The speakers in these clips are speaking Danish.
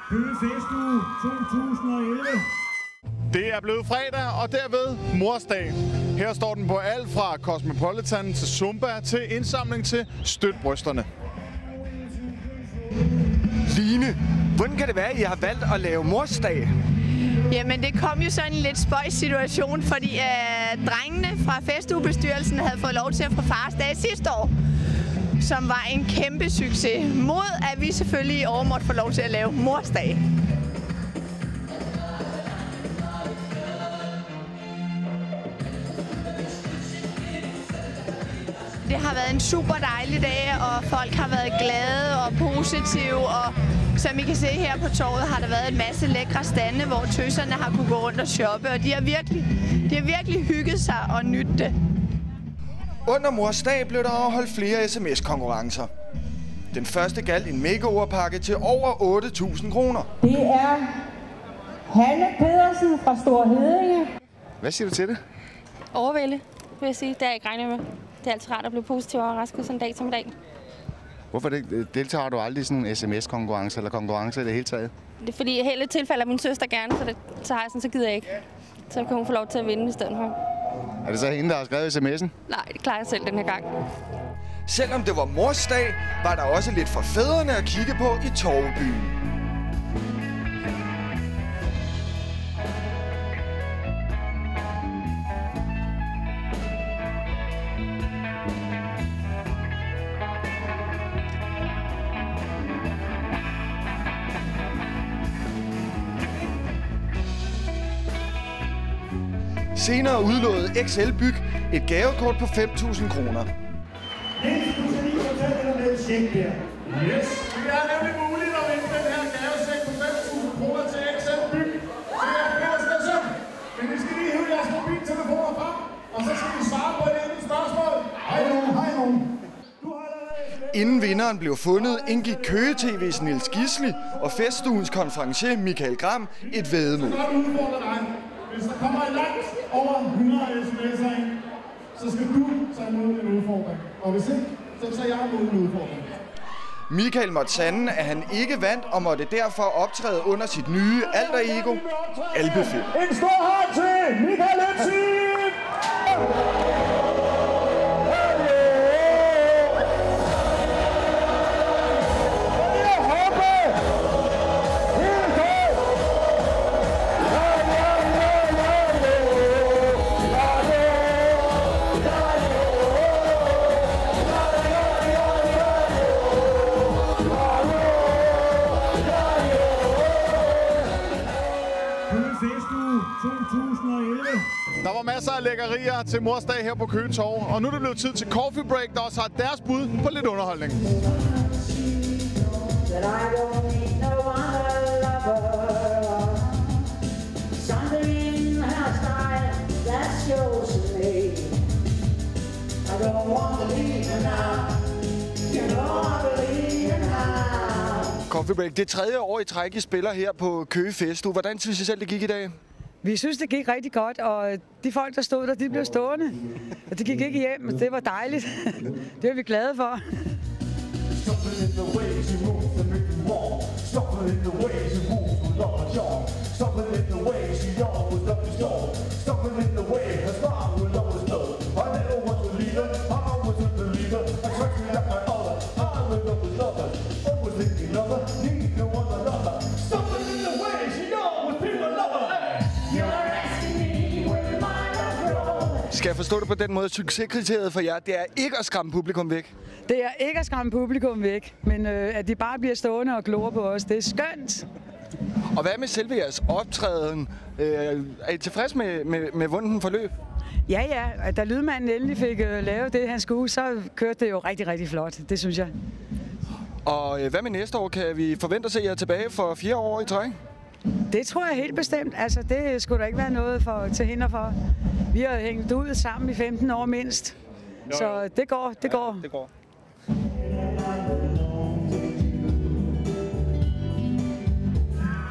Køge Festuge 2011. Det er blevet fredag, og derved morsdag. Her står den på alt fra Cosmopolitan til Zumba til indsamling til Støt Brysterne. Line, hvordan kan det være, at I har valgt at lave morsdag? Jamen, det kom jo sådan en lidt spøjs situation, fordi drengene fra festugebestyrelsen havde fået lov til at få farsdag sidste år, som var en kæmpe succes, mod at vi selvfølgelig i år måtte få lov til at lave morsdag. Det har været en super dejlig dag, og folk har været glade og positive, og som I kan se her på torvet, har der været en masse lækre stande, hvor tøserne har kunne gå rundt og shoppe, og de har virkelig hygget sig og nydt det. Under Mors Dag blev der afholdt flere sms-konkurrencer. Den første galt en makeoverpakke til over 8.000 kroner. Det er Hanne Pedersen fra Store Heddinge. Hvad siger du til det? Overvælde, vil jeg sige. Det er jeg ikke regnet med. Det er altid rart at blive positivt overrasket sådan en dag som i dag. Hvorfor deltager du aldrig i sådan en sms-konkurrence eller konkurrence i det hele taget? Det er fordi, hele tilfælde af min søster gerne, så har jeg sådan, så gider jeg ikke. Så kan hun få lov til at vinde i stedet for. Er det så hende, der har skrevet sms'en? Nej, det klarer jeg selv den her gang. Selvom det var Mors Dag, var der også lidt for fædrene at kigge på i Torvebyen. Senere udlåede XL Byg et gavekort på 5.000 kroner. Niels, du skal lige fortælle dig med et check der. Yes, det er nemlig muligt at vinde den her gavesæk på 5.000 kroner til XL Byg. Det er Peter Station. Men I skal lige hive jeres mobiltelefoner frem, og så skal I svare på et enkelt spørgsmål. Hej nogen. Inden vinderen blev fundet, indgik Køge TV's Niels Gisli og festugens konferencier Michael Gram et væddemål. Så skal du udfordre dig. Hvis der kommer langt over 100 sms'er ind, så skal du tage imod en udfordring. Og hvis ikke, så tager jeg imod en udfordring. Michael måtte sande, at han ikke vandt og måtte derfor optræde under sit nye alter ego, Alpefilm. En stor hånd til Michael Epstein! Der var masser af lækkerier til morsdag her på Køge Torv, og nu er det blevet tid til Coffee Break, der også har deres bud på lidt underholdning. Coffee Break, det er tredje år i træk, I spiller her på Køge Festuge. Hvordan synes I selv, det gik i dag? Vi synes, det gik rigtig godt, og de folk, der stod der, de blev stående. Og de gik ikke hjem, det var dejligt. Det er vi glade for. Skal jeg forstå det på den måde, succeskriteriet for jer, det er ikke at skræmme publikum væk? Det er ikke at skræmme publikum væk, men at de bare bliver stående og glor på os, det er skønt. Og hvad med selve jeres optræden? Er I tilfreds med hvordan den forløb? Ja, da lydmanden endelig fik lavet det, han skulle, så kørte det jo rigtig, rigtig flot. Det synes jeg. Og hvad med næste år? Kan vi forvente at se jer tilbage for 4 år i træk? Det tror jeg helt bestemt. Altså, det skulle der ikke være noget til hinder for. Vi har hængt ud sammen i 15 år mindst. Så det går. Det går.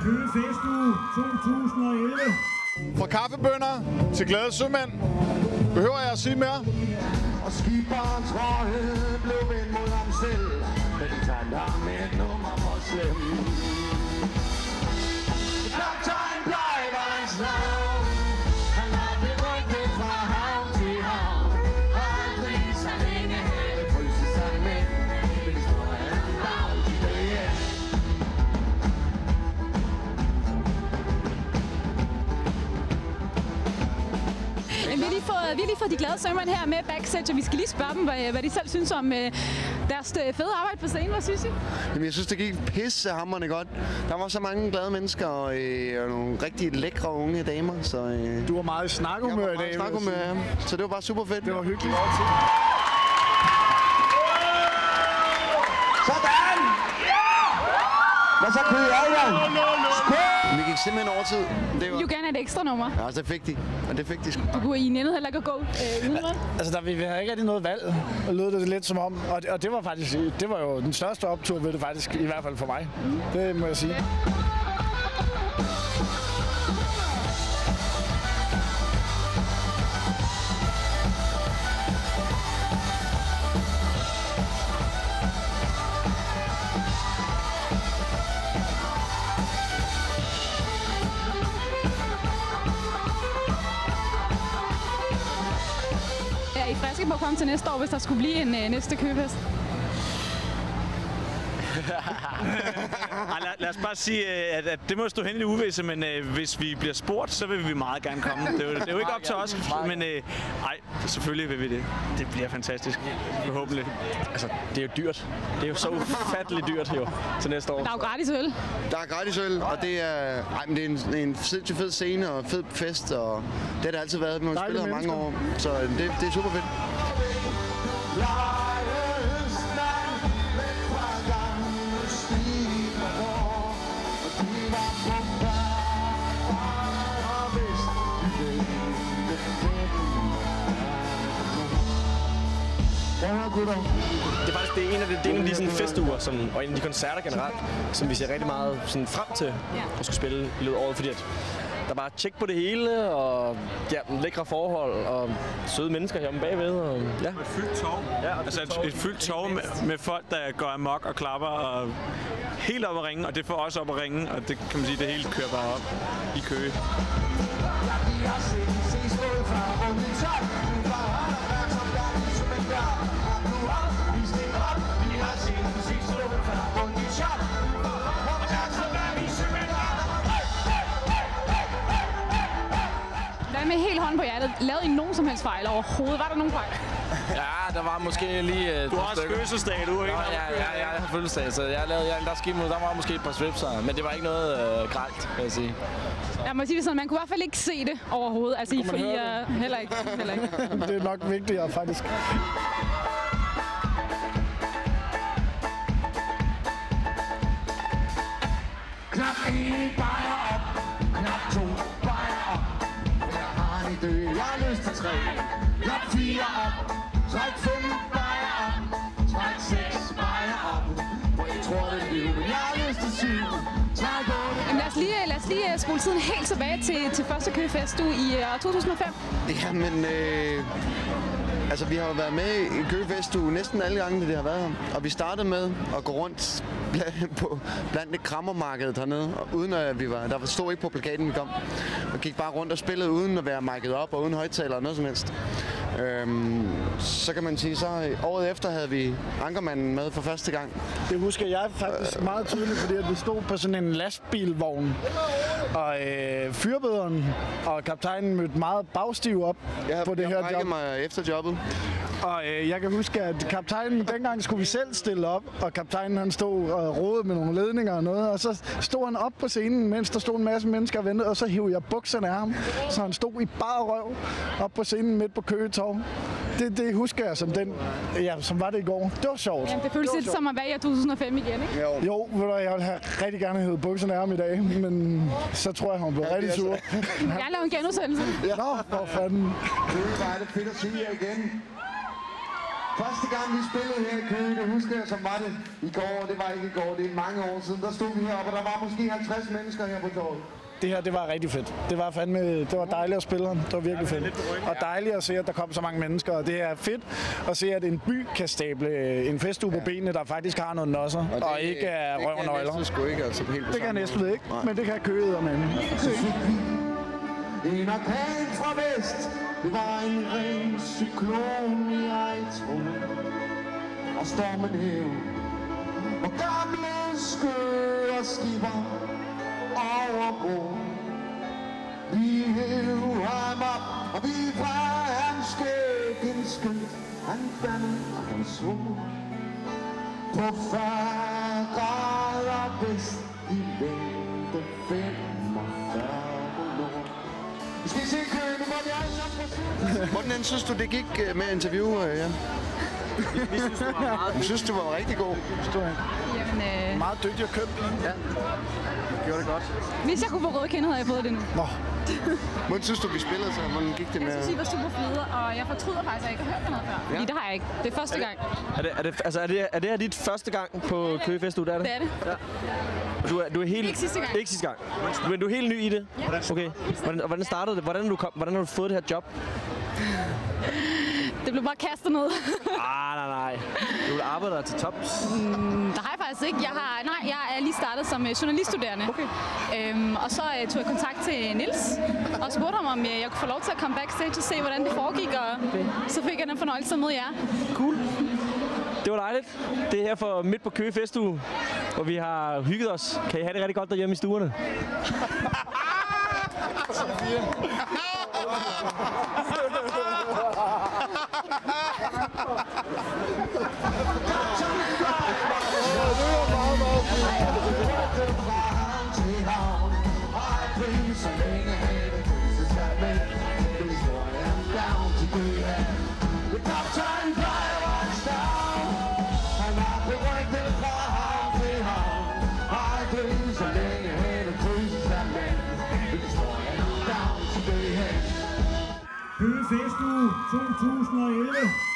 Køge Festuge 2011. Fra kaffebønner til glade sømænd. Behøver jeg at sige mere? Og skibarens råhed blev vendt mod ham selv, da de fandt ham med et nummer for slem. lige fået de glade sømmerne her med backstage, og vi skal lige spørge dem, hvad de selv synes om deres fede arbejde på scenen. Hvad synes I? Jamen, jeg synes, det gik pissehamrende godt. Der var så mange glade mennesker og nogle rigtig lækre unge damer. Så, du var meget i snakhumør i dag. Ja. Så det var bare super fedt. Det var hyggeligt. Sådan! Hvad så kører jeg? Vi gik simpelthen over tid. Det var... Jo gerne et ekstra nummer. Ja, det fik de. Og det fik de sgu. Du kunne I nændet heller ikke at gå uden Altså, vi havde ikke rigtig noget valg. Og lød det lidt som om. Og det var faktisk, det var jo den største optur ved det faktisk, i hvert fald for mig. Det må jeg sige. Er I friske på at komme til næste år, hvis der skulle blive en næste køfest? Lad os bare sige, at det må stå hen i uvisse, men hvis vi bliver spurgt, så vil vi meget gerne komme. Det er jo ikke op til os, men selvfølgelig vil vi det. Det bliver fantastisk, forhåbentlig. Altså, det er jo dyrt. Det er jo så ufatteligt dyrt jo til næste år. Der er jo gratis øl. Der er gratis øl, og det er, men det er en fed scene og fed fest, og det har det altid været. Vi har spillet her mange år, så det er super fedt. Det er faktisk en af de sådan festuger, og en af de koncerter generelt, som vi ser rigtig meget sådan frem til at skulle spille i løbet af året, fordi at der er bare tjek på det hele, og lækre forhold, og søde mennesker heromme bagved. Og, ja. Et fyldt tog. Ja, altså et fyldt tog med folk, der går amok og klapper og helt op at ringe, og det får også op at ringe, og det kan man sige, det hele kører bare op i Køge. Med helt hånden på hjertet, lavede I nogen som helst fejl overhovedet? Var der nogen fejl? Ja, der var måske lige... Du har også fødselsdag, du ikke? Jeg har fødselsdag, så der var måske et par svipser, men det var ikke noget grelt, vil jeg sige. Jeg må sige det sådan, man kunne i hvert fald ikke se det overhovedet. Altså, heller ikke. Det er nok vigtigere, faktisk. Knap 1 bajer op, knap 2 bajer op. Jeg har lyst til 3. Knap 4 op. Træk 5 bajer op. Træk 6 bajer op. For jeg tror det er liv, men jeg har lyst til 7. Træk 8. Jamen, lad os lige spole tiden helt tilbage til første Køgefestuge i 2005. Jamen, altså vi har jo været med i Køgefestuge næsten alle gange, det har været her. Og vi startede med at gå rundt blandt det krammermarkedet hernede, og uden at der stod ikke på plakaten, vi kom. Og gik bare rundt og spillede uden at være markedet op og uden højttaler og noget som helst. Så kan man sige, så året efter havde vi Ankermanden med for første gang. Det husker jeg faktisk meget tydeligt, fordi at vi stod på sådan en lastbilvogn, og fyrbøderen og kaptajnen mødte meget bagstiv op på det her job. Jeg mig efter jobbet. Og jeg kan huske, at kaptajnen, dengang skulle vi selv stille op, og kaptajnen han stod og rodede med nogle ledninger og noget, og så stod han op på scenen, mens der stod en masse mennesker og ventede, og så hiv jeg bukserne af ham, så han stod i bare røv op på scenen midt på Køge Torv. Det husker jeg som var det i går. Det var sjovt. Jamen, det føles lidt som at være i 2005 igen, ikke? Jo, jeg ville have rigtig gerne hævet bukserne af ham i dag, men så tror jeg, han blev rigtig sur. Jeg laver en genudsendelse. Ja, for fanden. Det er fedt at se jer igen. Første gang vi spillede her i Køge, det husker jeg som var det i går. Det var ikke i går, det er mange år siden. Der stod vi heroppe, og der var måske 50 mennesker her på torvet. Det her, det var rigtig fedt. Det var dejligt at spille. Det var virkelig fedt. Og dejligt at se, at der kom så mange mennesker. Og det er fedt at se, at en by kan stable en festuge på benene, der faktisk har noget nosser, og ikke er røv og nøgler. Det kan jeg næsten ikke, men det kan Køge med. En orkan fra vest, det var en ren cyklon i Ejtrum. Og stormen hæv, og gamle skøre skipper overbord. Vi hæv ham op, og vi fra hans skæg en skød. Han bandede, og han svog på 40 grader vest i længde 45 nord. Vi skal se køen, nu må vi alle sammen. Hvordan synes du, det gik med interviewet, ja? Vi synes, du var meget Jeg synes, du var rigtig god. Jamen, meget dygtig og købt. Ja. Gjorde det godt. hvis jeg kunne få røde kinder, havde jeg fået det nu. Nå. Hvordan synes du, vi spillede så? Hvordan gik det med? Jeg synes, I var super fede, og jeg fortryder faktisk, at jeg ikke har hørt det noget før. Fordi det har jeg ikke. Det er første gang. Er det her dit første gang på Køge Festuge, det er det? Det er det. Ja. Du er helt... Ikke sidste gang. Ikke sidste gang. Men du er helt ny i det? Ja. Okay. Hvordan startede det? Hvordan har du fået det her job? Det blev bare kastet ned. Nej. Du arbejder til tops. Der har jeg faktisk ikke. Jeg er lige startet som journaliststuderende. Okay. Og så tog jeg kontakt til Niels og spurgte ham, om jeg kunne få lov til at komme backstage og se, hvordan det foregik. Og så fik jeg den fornøjelse at møde jer. Cool. Det var dejligt. Det er her for midt på Køge Festuge, hvor vi har hygget os. Kan I have det rigtig godt derhjemme i stuerne? Køge Festuge 2011.